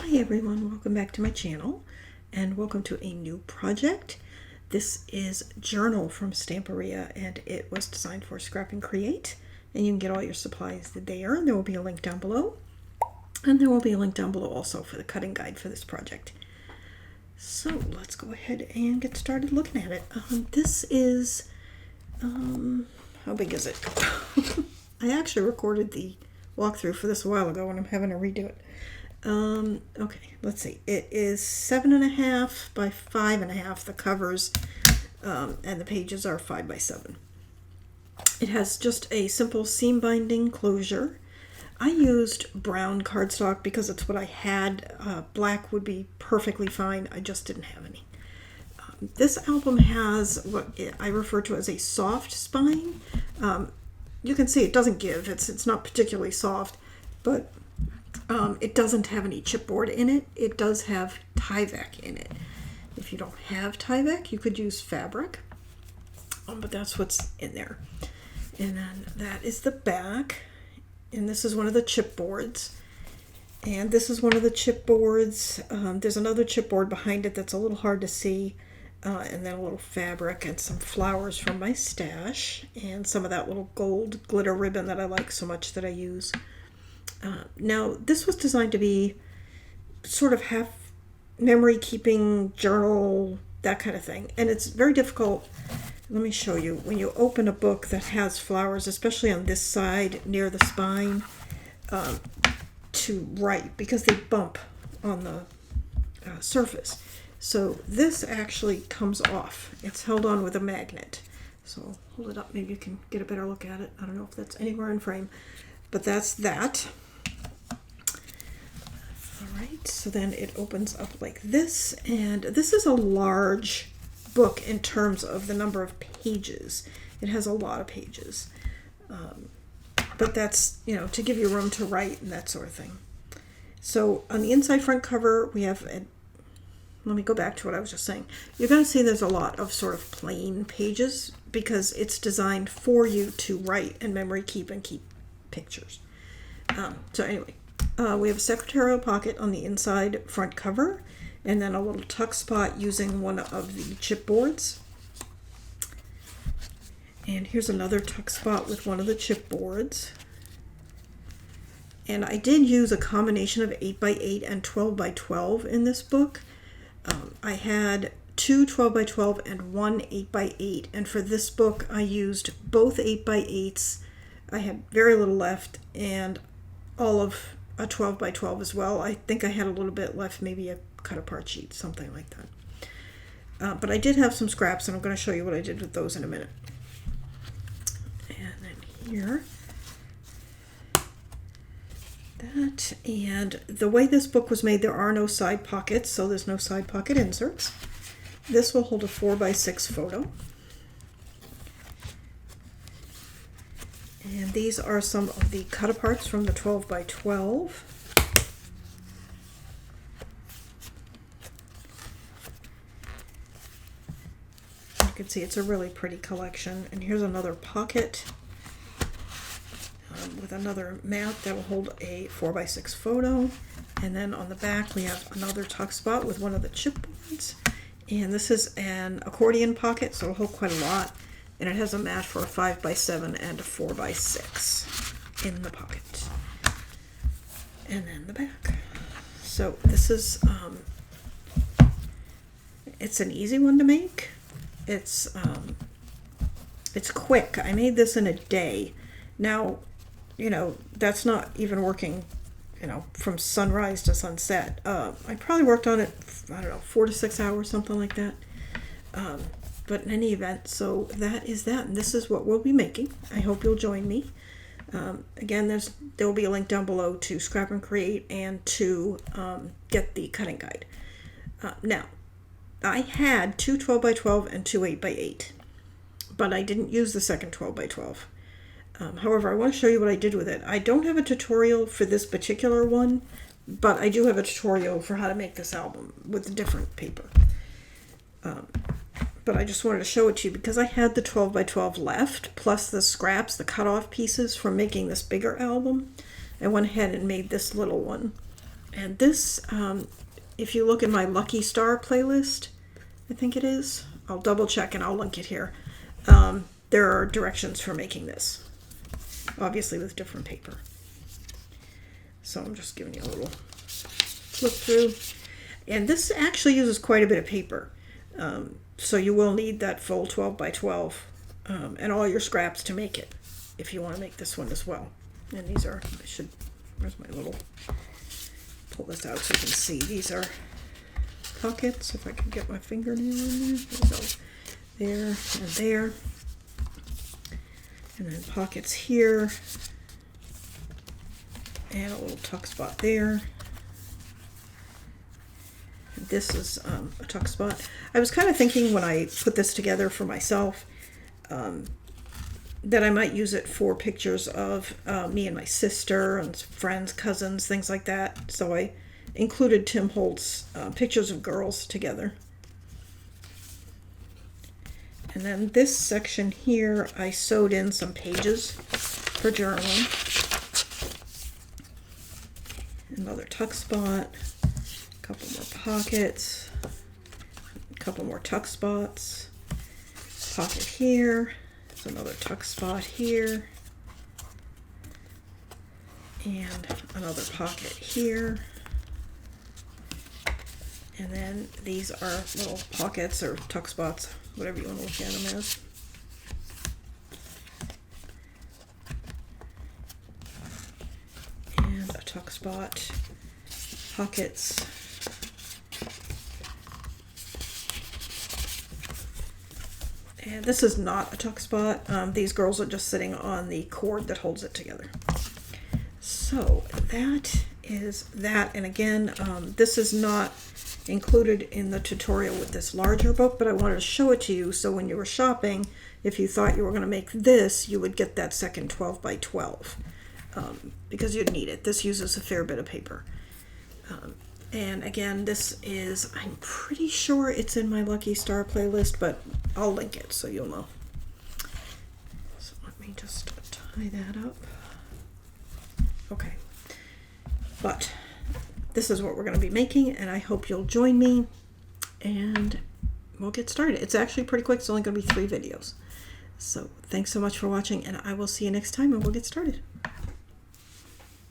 Hi everyone, welcome back to my channel and welcome to a new project. This is Journal from Stamperia and it was designed for Scrap and Create, and you can get all your supplies there, and there will be a link down below. And there will be a link down below also for the cutting guide for this project. So let's go ahead and get started looking at it. This is, how big is it? I actually recorded the walkthrough for this a while ago and I'm having to redo it. Okay, let's see. It is 7.5 by 5.5, the covers, and the pages are 5 by 7. It has just a simple seam binding closure. I used brown cardstock because it's what I had. Black would be perfectly fine. I just didn't have any. This album has what I refer to as a soft spine. You can see it doesn't give. It's not particularly soft, but it doesn't have any chipboard in it. It does have Tyvek in it. If you don't have Tyvek, you could use fabric, but that's what's in there. And then that is the back, and this is one of the chipboards. And this is one of the chipboards. There's another chipboard behind it that's a little hard to see, and then a little fabric and some flowers from my stash, and some of that little gold glitter ribbon that I like so much that I use. Now, this was designed to be sort of half memory keeping journal, that kind of thing. And it's very difficult. Let me show you. When you open a book that has flowers, especially on this side near the spine, to write because they bump on the surface. So this actually comes off. It's held on with a magnet. So hold it up. Maybe you can get a better look at it. I don't know if that's anywhere in frame. But that's that. Alright, so then it opens up like this, and this is a large book in terms of the number of pages. It has a lot of pages. But that's, to give you room to write and that sort of thing. So on the inside front cover, we have, let me go back to what I was just saying. You're going to see there's a lot of sort of plain pages because it's designed for you to write and memory keep and keep pictures. So anyway, we have a secretarial pocket on the inside front cover, and then a little tuck spot using one of the chipboards. And here's another tuck spot with one of the chipboards. And I did use a combination of 8 by 8 and 12 by 12 in this book. I had two 12 by 12 and one 8 by 8, and for this book I used both 8 by 8s. I had very little left, and all of a 12 by 12 as well. I think I had a little bit left, maybe a cut apart sheet, something like that. But I did have some scraps, and I'm going to show you what I did with those in a minute. And then here, that, and the way this book was made, there are no side pockets, so there's no side pocket inserts. This will hold a 4 by 6 photo. And these are some of the cut aparts from the 12 by 12. You can see it's a really pretty collection. And here's another pocket with another mat that will hold a 4 by 6 photo. And then on the back we have another tuck spot with one of the chipboards. And this is an accordion pocket, so it'll hold quite a lot. And it has a mat for a 5 by 7 and a 4 by 6 in the pocket. And then the back. So this is, it's an easy one to make. It's quick. I made this in a day. Now, that's not even working, from sunrise to sunset. I probably worked on it, 4 to 6 hours, something like that. But in any event, so that is that, and this is what we'll be making. I hope you'll join me. Again, there will be a link down below to Scrap and Create and to get the cutting guide. Now, I had two 12 by 12 and two 8 by 8, but I didn't use the second 12 by 12. However, I want to show you what I did with it. I don't have a tutorial for this particular one, but I do have a tutorial for how to make this album with a different paper. But I just wanted to show it to you because I had the 12 by 12 left, plus the scraps, the cut off pieces from making this bigger album. I went ahead and made this little one. And this, if you look in my Lucky Star playlist, I think it is, I'll double check and I'll link it here. There are directions for making this, obviously with different paper. So I'm just giving you a little flip through. And this actually uses quite a bit of paper. So you will need that full 12 by 12 and all your scraps to make it, if you want to make this one as well. And these are, where's my little, pull this out so you can see. These are pockets, if I can get my fingernail in there. There we go. There and there. And then pockets here. And a little tuck spot there. This is a tuck spot. I was kind of thinking when I put this together for myself that I might use it for pictures of me and my sister and friends, cousins, things like that. So I included Tim Holt's pictures of girls together. And then this section here, I sewed in some pages for journaling. Another tuck spot. Couple more pockets, a couple more tuck spots, pocket here, there's another tuck spot here, and another pocket here, and then these are little pockets or tuck spots, whatever you want to look at them as. And a tuck spot, pockets. And this is not a tuck spot. These girls are just sitting on the cord that holds it together. So that is that. And again, this is not included in the tutorial with this larger book, but I wanted to show it to you so when you were shopping, if you thought you were going to make this, you would get that second 12 by 12 because you'd need it. This uses a fair bit of paper. And again, this is, I'm pretty sure it's in my Lucky Star playlist, but I'll link it so you'll know. So let me just tie that up. Okay. But this is what we're going to be making, and I hope you'll join me, and we'll get started. It's actually pretty quick. It's only going to be 3 videos. So thanks so much for watching, and I will see you next time, and we'll get started.